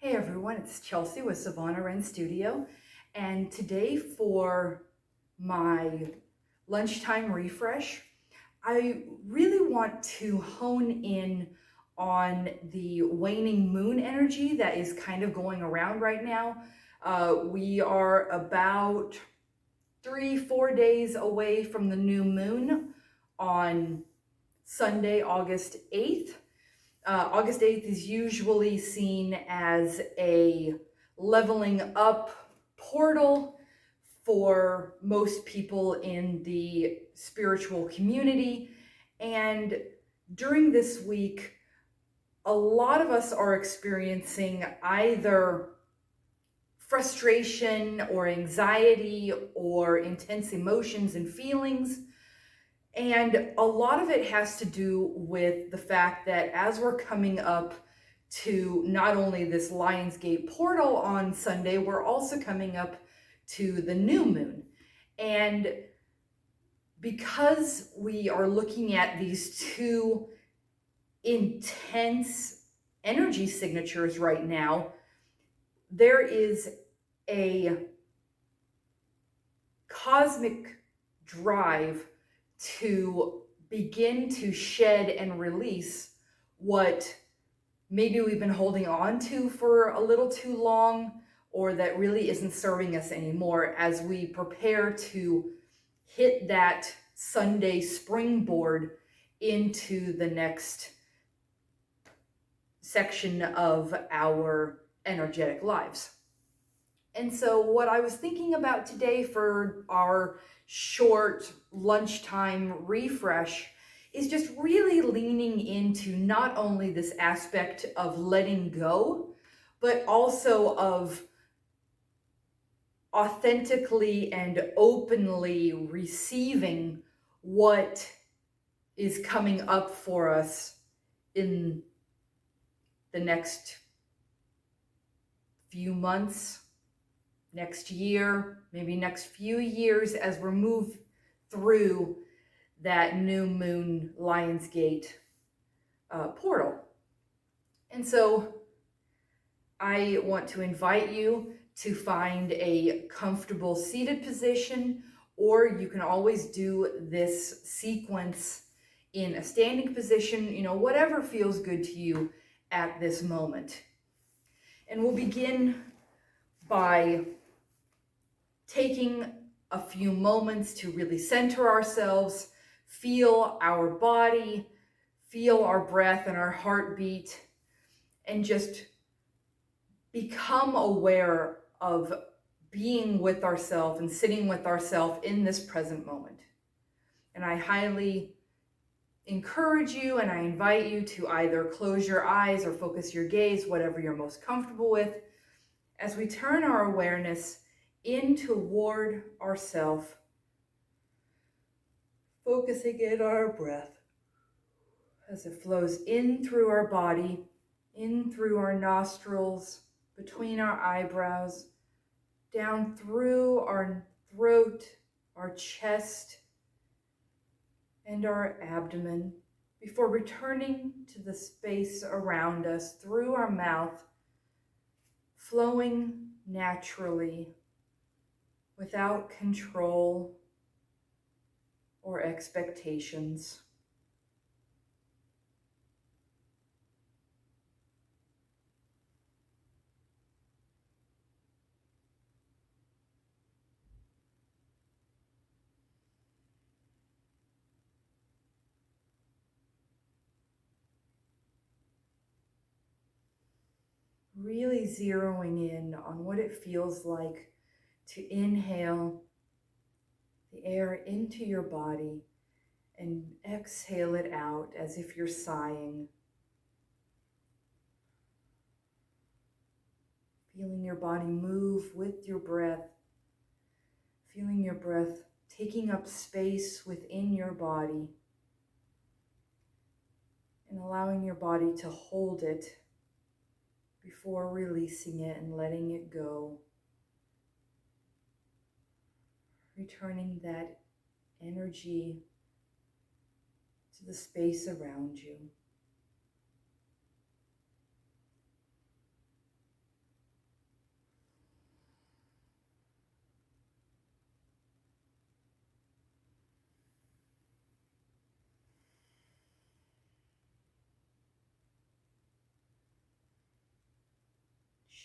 Hey everyone, it's Chelsea with Savannah Wren Studio, and today for my lunchtime refresh, I really want to hone in on the waning moon energy that is kind of going around right now. We are about 3-4 days away from the new moon on Sunday, August 8th. August 8th is usually seen as a leveling up portal for most people in the spiritual community. And during this week, a lot of us are experiencing either frustration or anxiety or intense emotions and feelings. And a lot of it has to do with the fact that as we're coming up to not only this Lionsgate portal on Sunday, we're also coming up to the new moon. And because we are looking at these two intense energy signatures right now, there is a cosmic drive to begin to shed and release what maybe we've been holding on to for a little too long, or that really isn't serving us anymore as we prepare to hit that Sunday springboard into the next section of our energetic lives. And so what I was thinking about today for our short lunchtime refresh is just really leaning into not only this aspect of letting go, but also of authentically and openly receiving what is coming up for us in the next few months, next year, maybe next few years as we move through that new moon Lionsgate portal. And so I want to invite you to find a comfortable seated position, or you can always do this sequence in a standing position, whatever feels good to you at this moment. And we'll begin by taking a few moments to really center ourselves, feel our body, feel our breath and our heartbeat, and just become aware of being with ourselves and sitting with ourselves in this present moment. And I highly encourage you and I invite you to either close your eyes or focus your gaze, whatever you're most comfortable with, as we turn our awareness in toward ourself, focusing in our breath as it flows in through our body, in through our nostrils, between our eyebrows, down through our throat, our chest, and our abdomen, before returning to the space around us through our mouth, flowing naturally, without control or expectations. Really zeroing in on what it feels like to inhale the air into your body and exhale it out as if you're sighing. Feeling your body move with your breath, feeling your breath taking up space within your body, and allowing your body to hold it before releasing it and letting it go. Returning that energy to the space around you.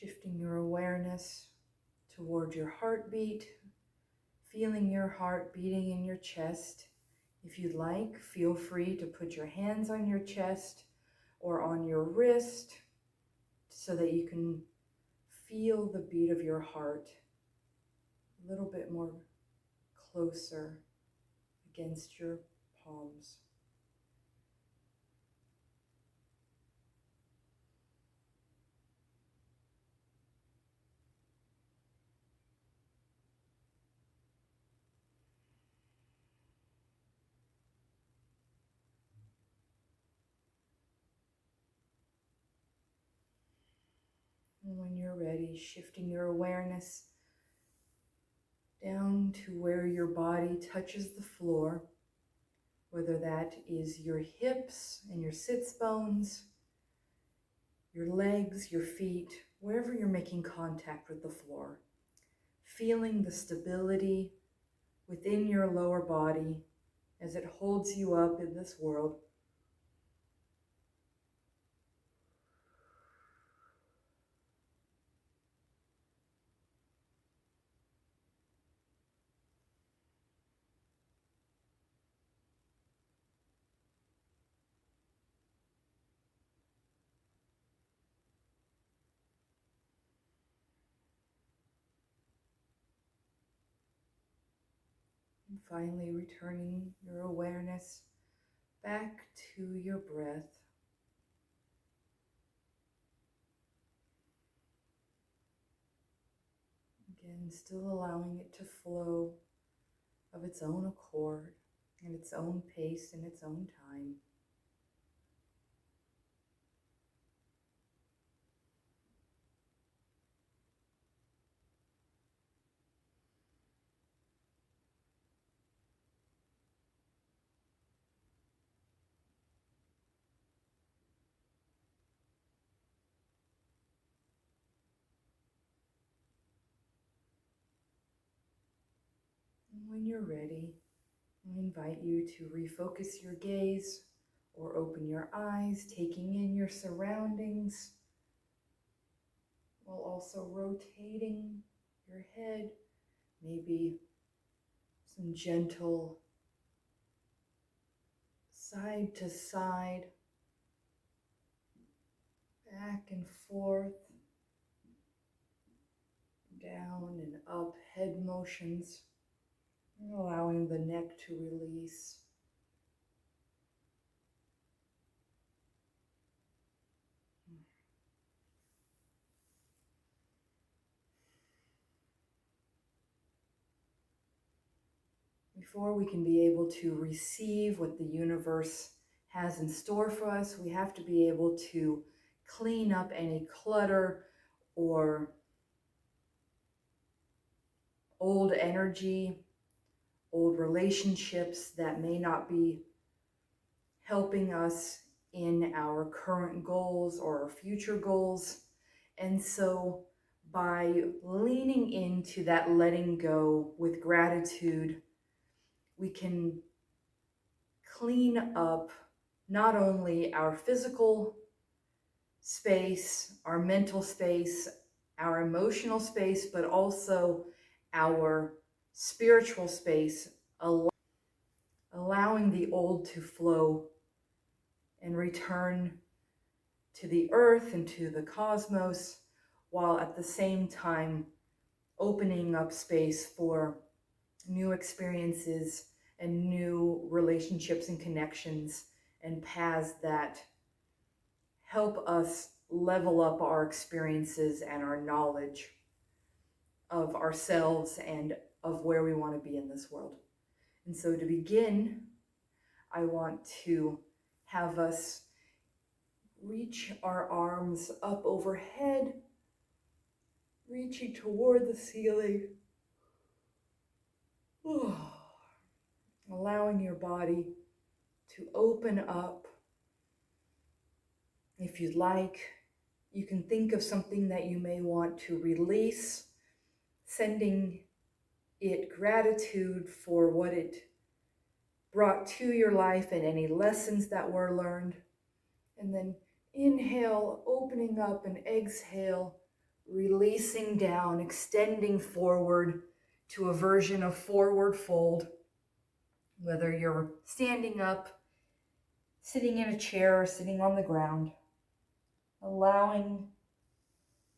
Shifting your awareness toward your heartbeat, feeling your heart beating in your chest. If you'd like, feel free to put your hands on your chest or on your wrist so that you can feel the beat of your heart a little bit more closer against your palms. And when you're ready, shifting your awareness down to where your body touches the floor, whether that is your hips and your sits bones, your legs, your feet, wherever you're making contact with the floor. Feeling the stability within your lower body as it holds you up in this world. And finally returning your awareness back to your breath. Again, still allowing it to flow of its own accord, in its own pace, in its own time. And when you're ready, I invite you to refocus your gaze or open your eyes, taking in your surroundings, while also rotating your head, maybe some gentle side to side, back and forth, down and up head motions, and allowing the neck to release. Before we can be able to receive what the universe has in store for us, we have to be able to clean up any clutter or old energy, old relationships that may not be helping us in our current goals or our future goals. And so by leaning into that letting go with gratitude, we can clean up not only our physical space, our mental space, our emotional space, but also our spiritual space, allowing the old to flow and return to the earth and to the cosmos, while at the same time opening up space for new experiences and new relationships and connections and paths that help us level up our experiences and our knowledge of ourselves and of where we want to be in this world. And so to begin, I want to have us reach our arms up overhead, reaching toward the ceiling. Allowing your body to open up. If you'd like, you can think of something that you may want to release, sending it gratitude for what it brought to your life and any lessons that were learned. And then inhale, opening up, and exhale, releasing down, extending forward to a version of forward fold, whether you're standing up, sitting in a chair, or sitting on the ground, allowing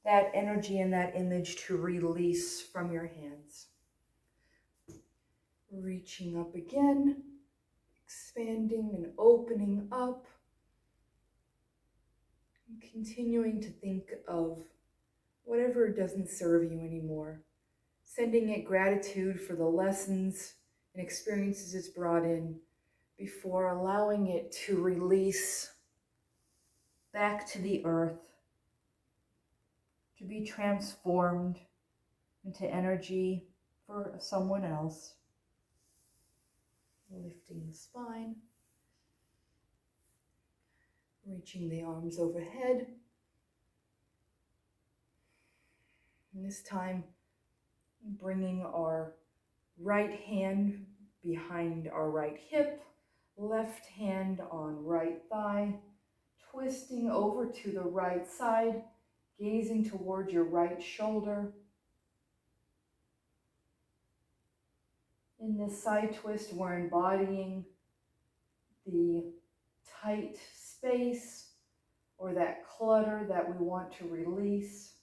that energy and that image to release from your hands. Reaching up again, expanding and opening up, and continuing to think of whatever doesn't serve you anymore, sending it gratitude for the lessons and experiences it's brought in before allowing it to release back to the earth, to be transformed into energy for someone else. Lifting the spine, reaching the arms overhead. And this time, bringing our right hand behind our right hip, left hand on right thigh, twisting over to the right side, gazing toward your right shoulder. In this side twist, we're embodying the tight space or that clutter that we want to release.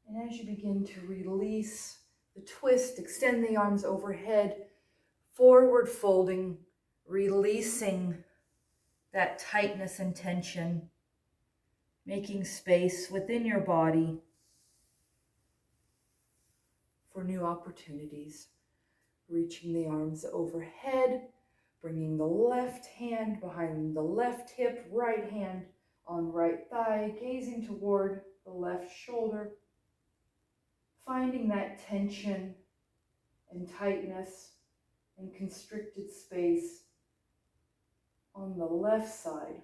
And as you begin to release the twist, extend the arms overhead, forward folding, releasing that tightness and tension, making space within your body for new opportunities. Reaching the arms overhead, bringing the left hand behind the left hip, right hand on right thigh, gazing toward the left shoulder, finding that tension and tightness and constricted space on the left side.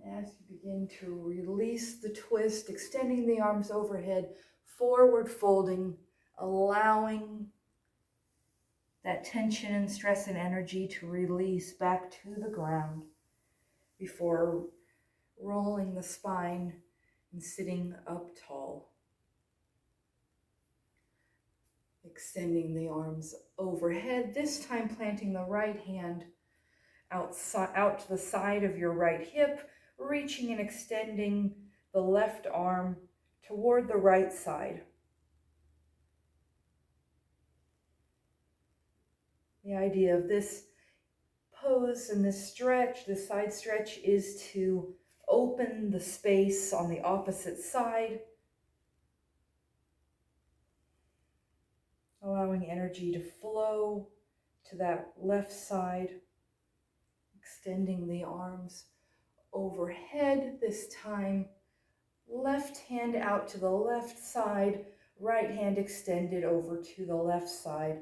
And as you begin to release the twist, extending the arms overhead, forward folding, allowing that tension and stress and energy to release back to the ground before rolling the spine and sitting up tall. Extending the arms overhead, this time planting the right hand out to the side of your right hip, reaching and extending the left arm toward the right side. The idea of this pose and this stretch, this side stretch, is to open the space on the opposite side, allowing energy to flow to that left side, extending the arms overhead, this time left hand out to the left side, right hand extended over to the left side,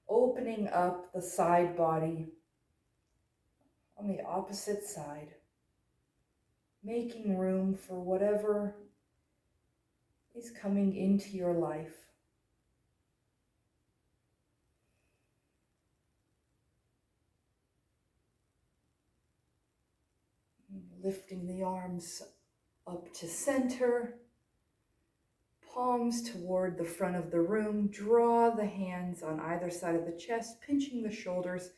opening up the side body on the opposite side, making room for whatever is coming into your life. Lifting the arms up to center, palms toward the front of the room. Draw the hands on either side of the chest, pinching the shoulders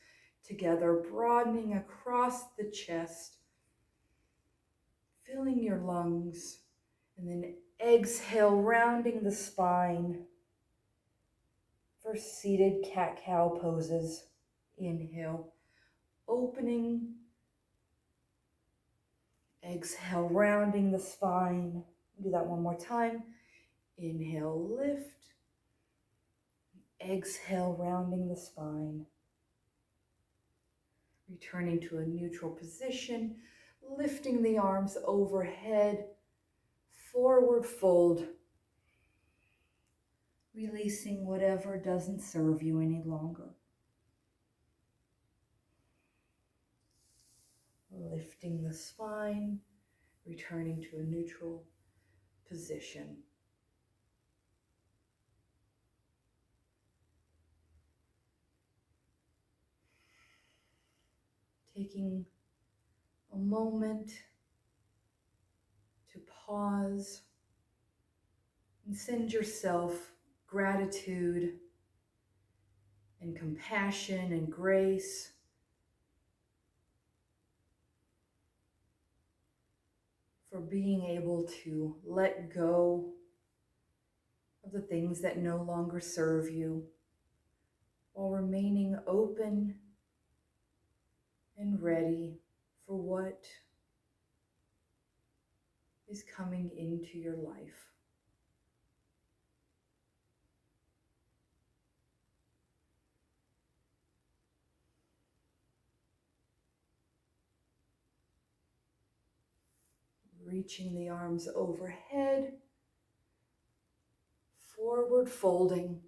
together, broadening across the chest, filling your lungs, and then exhale, rounding the spine for seated cat-cow poses. Inhale, opening. Exhale, rounding the spine. Do that one more time. Inhale, lift. Exhale, rounding the spine. Returning to a neutral position, lifting the arms overhead, forward fold, releasing whatever doesn't serve you any longer. Lifting the spine, returning to a neutral position. Taking a moment to pause and send yourself gratitude and compassion and grace for being able to let go of the things that no longer serve you while remaining open and ready for what is coming into your life. Reaching the arms overhead, forward folding.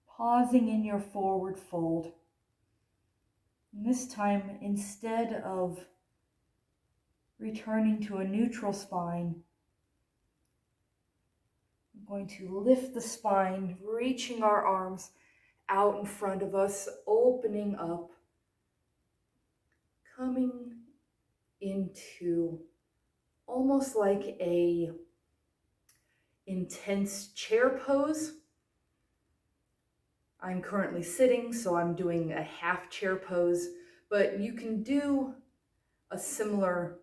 Pausing in your forward fold. And this time, instead of returning to a neutral spine, I'm going to lift the spine, reaching our arms out in front of us, opening up, coming into almost like a intense chair pose. I'm currently sitting, so I'm doing a half chair pose, but you can do a similar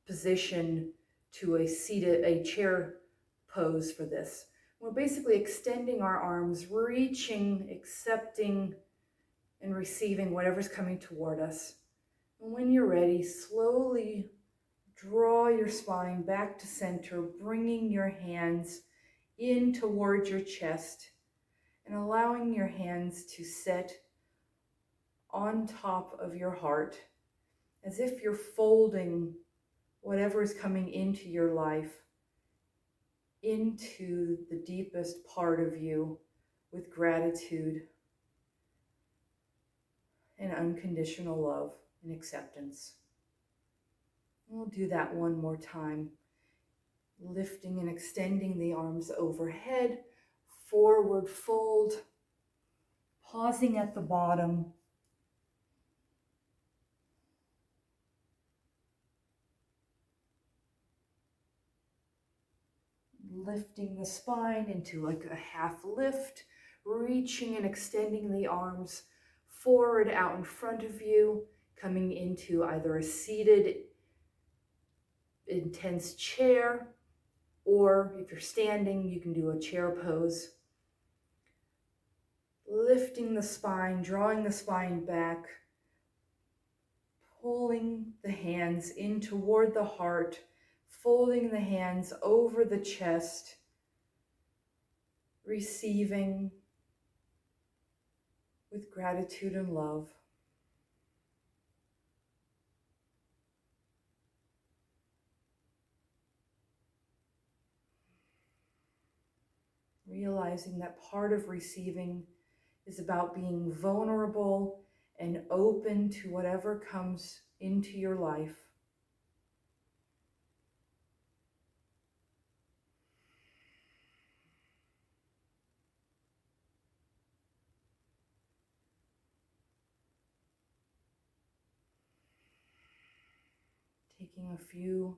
position to a chair pose for this. We're basically extending our arms, reaching, accepting, and receiving whatever's coming toward us. And when you're ready, slowly draw your spine back to center, bringing your hands in towards your chest and allowing your hands to set on top of your heart as if you're folding whatever is coming into your life into the deepest part of you with gratitude and unconditional love and acceptance. We'll do that one more time. Lifting and extending the arms overhead, forward fold, pausing at the bottom. Lifting the spine into like a half lift, reaching and extending the arms forward out in front of you, coming into either a seated intense chair, or if you're standing, you can do a chair pose. Lifting the spine, drawing the spine back, pulling the hands in toward the heart, folding the hands over the chest, receiving with gratitude and love. Realizing that part of receiving is about being vulnerable and open to whatever comes into your life. Taking a few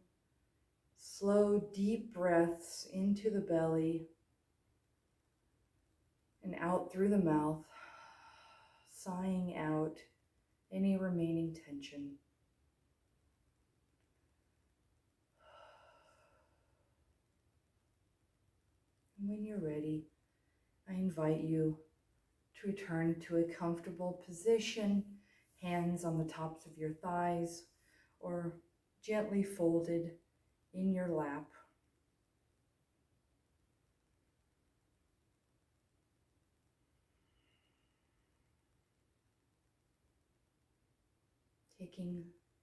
slow, deep breaths into the belly and out through the mouth, sighing out any remaining tension. And when you're ready, I invite you to return to a comfortable position, hands on the tops of your thighs or gently folded in your lap. Taking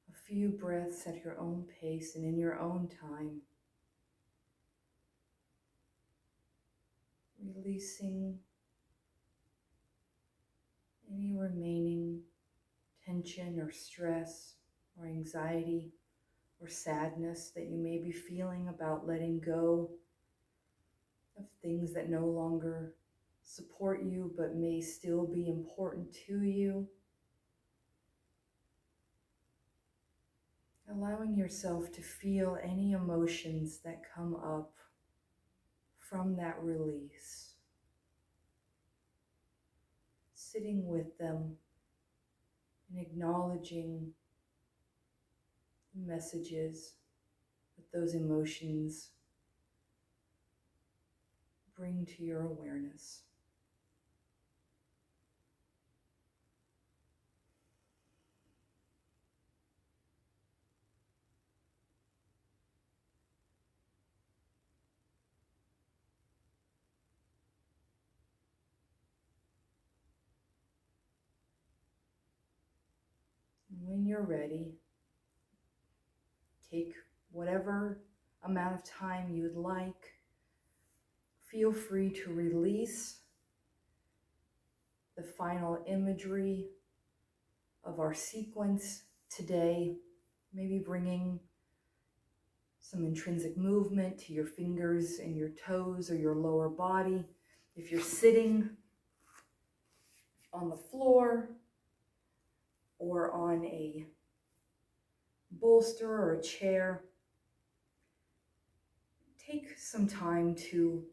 a few breaths at your own pace and in your own time. Releasing any remaining tension or stress or anxiety or sadness that you may be feeling about letting go of things that no longer support you but may still be important to you. Allowing yourself to feel any emotions that come up from that release. Sitting with them and acknowledging the messages that those emotions bring to your awareness. And when you're ready, take whatever amount of time you'd like. Feel free to release the final imagery of our sequence today, maybe bringing some intrinsic movement to your fingers and your toes or your lower body. If you're sitting on the floor or on a bolster or a chair, take some time to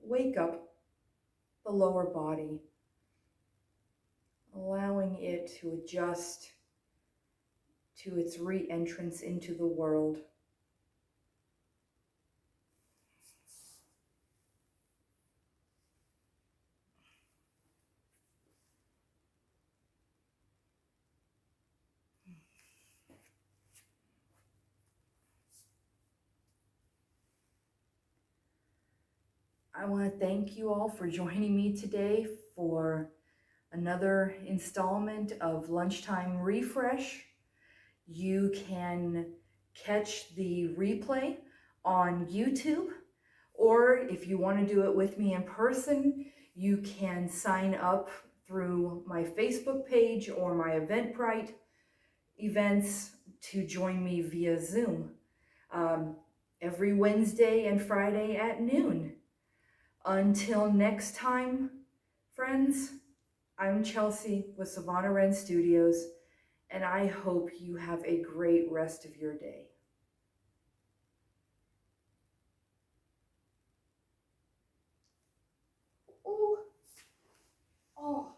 wake up the lower body, allowing it to adjust to its re-entrance into the world. I want to thank you all for joining me today for another installment of Lunchtime Refresh. You can catch the replay on YouTube, or if you want to do it with me in person, you can sign up through my Facebook page or my Eventbrite events to join me via Zoom every Wednesday and Friday at noon. Until next time, friends, I'm Chelsea with Savannah Wren Studios, and I hope you have a great rest of your day. Oh, oh.